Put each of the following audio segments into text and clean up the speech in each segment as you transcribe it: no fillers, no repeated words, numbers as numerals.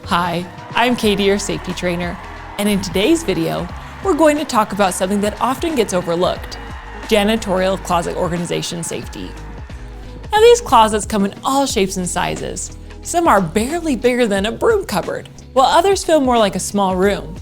Hi, I'm Katie, your safety trainer, and in today's video, we're going to talk about something that often gets overlooked: janitorial closet organization safety. Now, these closets come in all shapes and sizes. Some are barely bigger than a broom cupboard, while others feel more like a small room.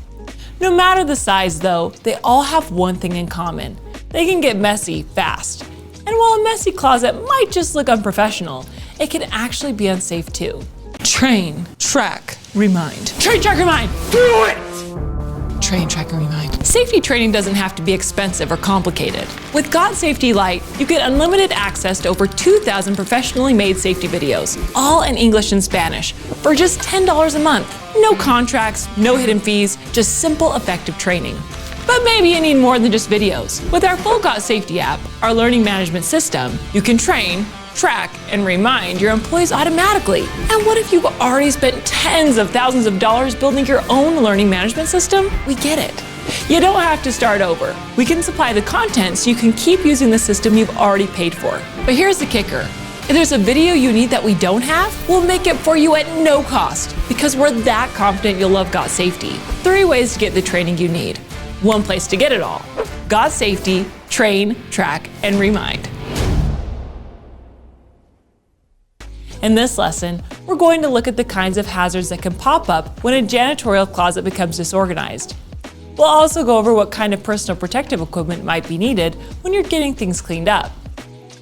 No matter the size though, they all have one thing in common: they can get messy fast. And while a messy closet might just look unprofessional, it can actually be unsafe too. Train, track, remind. Train, track, remind! Do it! Train, track, and remind. Safety training doesn't have to be expensive or complicated. With GotSafety Lite, you get unlimited access to over 2,000 professionally made safety videos, all in English and Spanish, for just $10 a month. No contracts, no hidden fees, just simple, effective training. But maybe you need more than just videos. With our full GotSafety app, our learning management system, you can train, track, and remind your employees automatically. And what if you've already spent tens of thousands of dollars building your own learning management system? We get it. You don't have to start over. We can supply the content so you can keep using the system you've already paid for. But here's the kicker. If there's a video you need that we don't have, we'll make it for you at no cost, because we're that confident you'll love GotSafety. 3 ways to get the training you need. 1 place to get it all: GotSafety, train, track, and remind. In this lesson, we're going to look at the kinds of hazards that can pop up when a janitorial closet becomes disorganized. We'll also go over what kind of personal protective equipment might be needed when you're getting things cleaned up.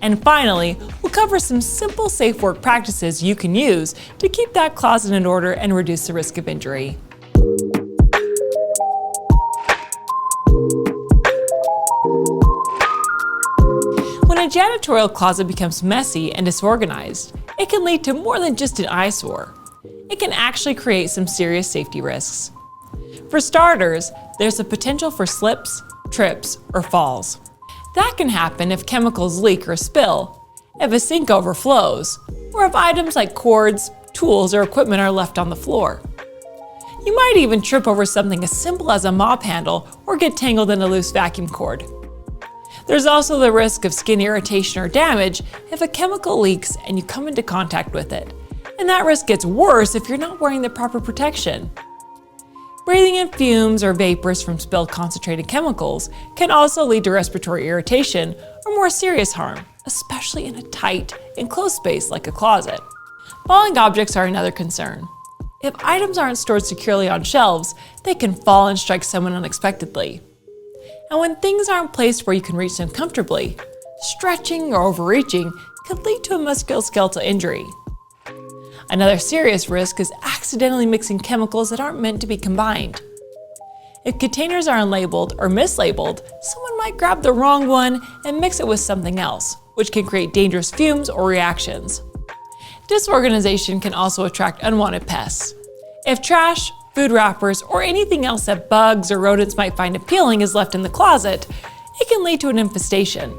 And finally, we'll cover some simple safe work practices you can use to keep that closet in order and reduce the risk of injury. When a janitorial closet becomes messy and disorganized, it can lead to more than just an eyesore. It can actually create some serious safety risks. For starters, there's the potential for slips, trips, or falls. That can happen if chemicals leak or spill, if a sink overflows, or if items like cords, tools, or equipment are left on the floor. You might even trip over something as simple as a mop handle or get tangled in a loose vacuum cord. There's also the risk of skin irritation or damage if a chemical leaks and you come into contact with it. And that risk gets worse if you're not wearing the proper protection. Breathing in fumes or vapors from spilled concentrated chemicals can also lead to respiratory irritation or more serious harm, especially in a tight, enclosed space like a closet. Falling objects are another concern. If items aren't stored securely on shelves, they can fall and strike someone unexpectedly. And when things aren't placed where you can reach them comfortably, stretching or overreaching could lead to a musculoskeletal injury. Another serious risk is accidentally mixing chemicals that aren't meant to be combined. If containers are unlabeled or mislabeled, someone might grab the wrong one and mix it with something else, which can create dangerous fumes or reactions. Disorganization can also attract unwanted pests. If trash, food wrappers, or anything else that bugs or rodents might find appealing is left in the closet, it can lead to an infestation.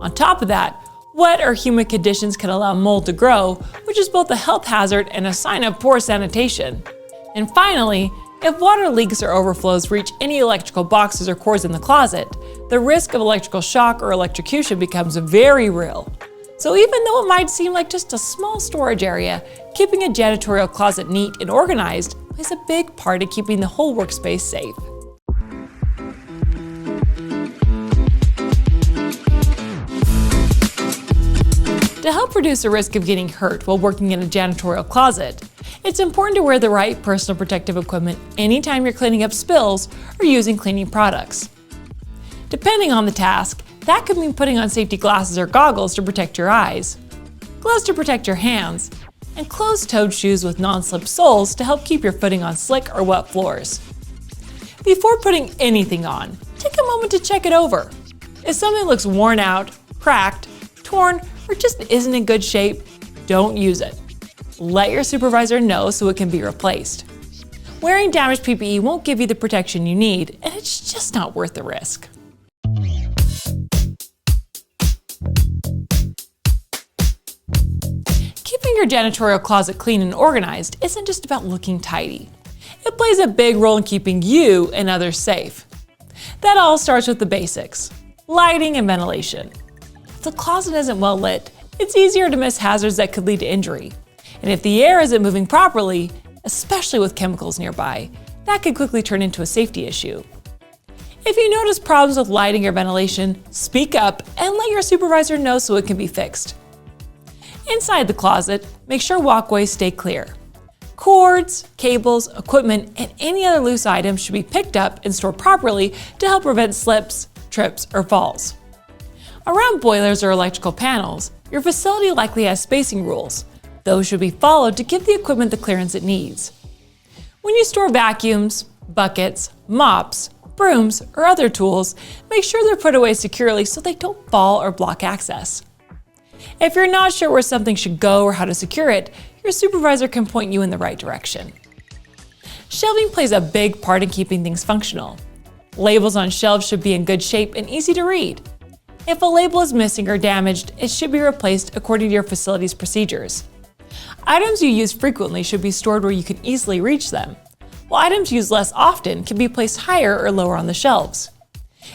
On top of that, wet or humid conditions can allow mold to grow, which is both a health hazard and a sign of poor sanitation. And finally, if water leaks or overflows reach any electrical boxes or cords in the closet, the risk of electrical shock or electrocution becomes very real. So even though it might seem like just a small storage area, keeping a janitorial closet neat and organized plays a big part in keeping the whole workspace safe. To help reduce the risk of getting hurt while working in a janitorial closet, it's important to wear the right personal protective equipment anytime you're cleaning up spills or using cleaning products. Depending on the task, that could mean putting on safety glasses or goggles to protect your eyes, gloves to protect your hands, and closed-toed shoes with non-slip soles to help keep your footing on slick or wet floors. Before putting anything on, take a moment to check it over. If something looks worn out, cracked, torn, or just isn't in good shape, don't use it. Let your supervisor know so it can be replaced. Wearing damaged PPE won't give you the protection you need, and it's just not worth the risk. Keeping your janitorial closet clean and organized isn't just about looking tidy. It plays a big role in keeping you and others safe. That all starts with the basics: lighting and ventilation. If the closet isn't well lit, it's easier to miss hazards that could lead to injury. And if the air isn't moving properly, especially with chemicals nearby. That could quickly turn into a safety issue. If you notice problems with lighting or ventilation, speak up and let your supervisor know so it can be fixed. Inside the closet, make sure walkways stay clear. Cords, cables, equipment, and any other loose items should be picked up and stored properly to help prevent slips, trips, or falls. Around boilers or electrical panels, your facility likely has spacing rules. Those should be followed to give the equipment the clearance it needs. When you store vacuums, buckets, mops, brooms, or other tools, make sure they're put away securely so they don't fall or block access. If you're not sure where something should go or how to secure it, your supervisor can point you in the right direction. Shelving plays a big part in keeping things functional. Labels on shelves should be in good shape and easy to read. If a label is missing or damaged, it should be replaced according to your facility's procedures. Items you use frequently should be stored where you can easily reach them, while items used less often can be placed higher or lower on the shelves.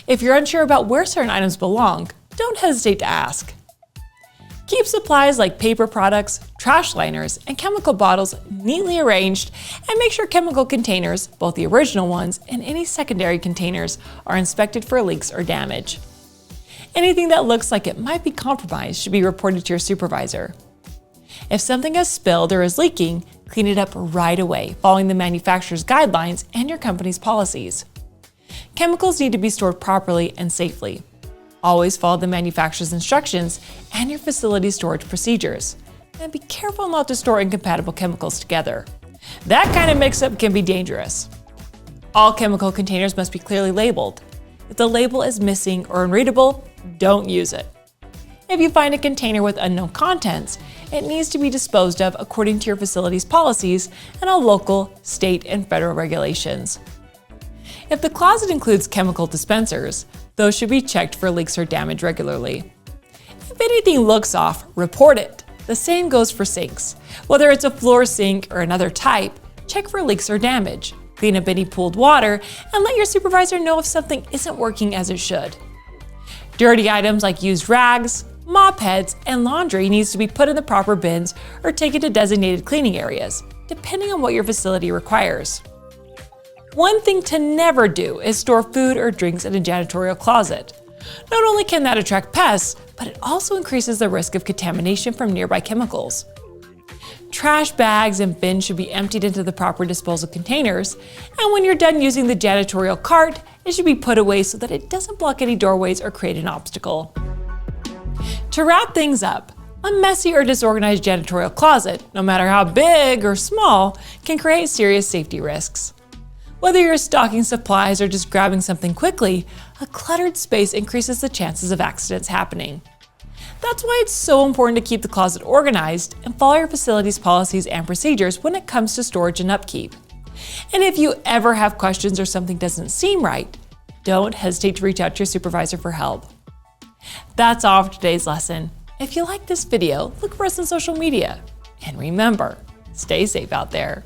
If you're unsure about where certain items belong, don't hesitate to ask. Keep supplies like paper products, trash liners, and chemical bottles neatly arranged, and make sure chemical containers, both the original ones and any secondary containers, are inspected for leaks or damage. Anything that looks like it might be compromised should be reported to your supervisor. If something has spilled or is leaking, clean it up right away, following the manufacturer's guidelines and your company's policies. Chemicals need to be stored properly and safely. Always follow the manufacturer's instructions and your facility's storage procedures. And be careful not to store incompatible chemicals together. That kind of mix-up can be dangerous. All chemical containers must be clearly labeled. If the label is missing or unreadable, don't use it. If you find a container with unknown contents, it needs to be disposed of according to your facility's policies and all local, state, and federal regulations. If the closet includes chemical dispensers, those should be checked for leaks or damage regularly. If anything looks off, report it. The same goes for sinks. Whether it's a floor sink or another type, check for leaks or damage. Clean up any pooled water and let your supervisor know if something isn't working as it should. Dirty items like used rags, mop heads, and laundry needs to be put in the proper bins or taken to designated cleaning areas, depending on what your facility requires. One thing to never do is store food or drinks in a janitorial closet. Not only can that attract pests, but it also increases the risk of contamination from nearby chemicals. Trash bags and bins should be emptied into the proper disposal containers, and when you're done using the janitorial cart, it should be put away so that it doesn't block any doorways or create an obstacle. To wrap things up, a messy or disorganized janitorial closet, no matter how big or small, can create serious safety risks. Whether you're stocking supplies or just grabbing something quickly, a cluttered space increases the chances of accidents happening. That's why it's so important to keep the closet organized and follow your facility's policies and procedures when it comes to storage and upkeep. And if you ever have questions or something doesn't seem right, don't hesitate to reach out to your supervisor for help. That's all for today's lesson. If you like this video, look for us on social media. And remember, stay safe out there.